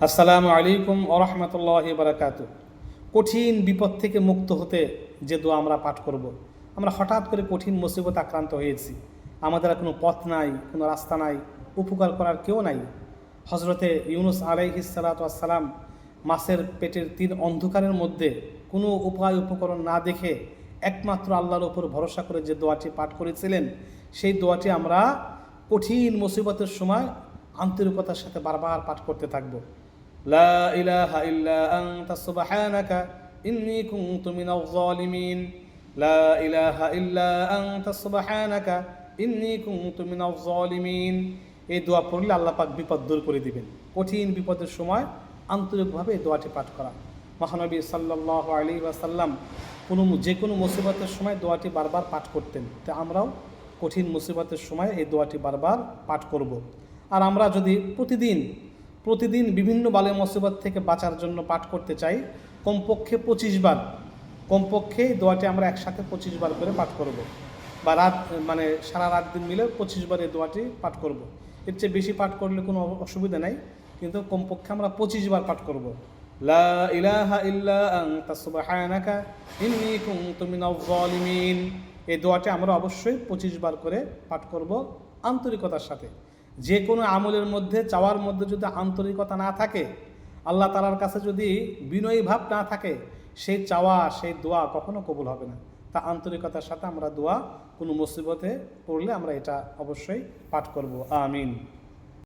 আসসালামু আলাইকুম ওয়া রাহমাতুল্লাহি ওয়া বারাকাতুহু। কঠিন বিপদ থেকে মুক্ত হতে যে দোয়া আমরা পাঠ করব। আমরা হঠাৎ করে কঠিন মুসিবত আক্রান্ত হয়েছি, আমাদের আর কোনো পথ নাই, কোনো রাস্তা নাই, উপকার করার কেউ নাই। হজরতে ইউনুস আলাইহিস সালাতু ওয়াস সালাম মাছের পেটের 3 অন্ধকারের মধ্যে কোনো উপায় উপকরণ না দেখে একমাত্র আল্লাহর উপর ভরসা করে যে দোয়াটি পাঠ করেছিলেন, সেই দোয়াটি আমরা কঠিন মুসিবতের সময় আন্তরিকতার সাথে বারবার পাঠ করতে থাকব। লা ইলাহা ইল্লা আনতা সুবহানাকা ইন্নী কুনতু মিনাজ জালিমিন। লা ইলাহা ইল্লা আনতা সুবহানাকা ইন্নী কুনতু মিনাজ জালিমিন। এই দোয়া পড়লে আল্লাহ পাক বিপদ দূর করে দিবেন। কঠিন বিপদের সময় আন্তরিকভাবে এই দোয়াটি পাঠ করা। মহানবী সাল্লাল্লাহু আলাইহি ওয়াসাল্লাম যে কোনো মুসিবতের সময় দোয়াটি বারবার পাঠ করতেন, তা আমরাও কঠিন মুসিবতের সময় এই দোয়াটি বারবার পাঠ করব। আর আমরা যদি প্রতিদিন বিভিন্ন বালে মুসিবত থেকে বাঁচার জন্য পাঠ করতে চাই, কমপক্ষে 25 বার, কমপক্ষে দোয়াটি আমরা একসাথে 25 বার করে পাঠ করব। বা সারা রাত দিন মিলে 25 বার এই দোয়াটি পাঠ করব। এর চেয়ে বেশি পাঠ করলে কোনো অসুবিধা নাই, কিন্তু কমপক্ষে আমরা 25 বার পাঠ করব। লা ইলাহা ইল্লা আনতা সুবহানাকা ইন্নী কুনতু মিনাজ জালিমিন। এই দোয়াটি আমরা অবশ্যই 25 বার করে পাঠ করব আন্তরিকতার সাথে। যে কোনো আমলের মধ্যে, চাওয়ার মধ্যে যদি আন্তরিকতা না থাকে, আল্লাহ তাআলার কাছে যদি বিনয়ী ভাব না থাকে, সেই চাওয়া, সেই দোয়া কখনো কবুল হবে না। তা আন্তরিকতার সাথে আমরা দোয়া কোনো মুসিবতে পড়লে আমরা এটা অবশ্যই পাঠ করব। আমিন।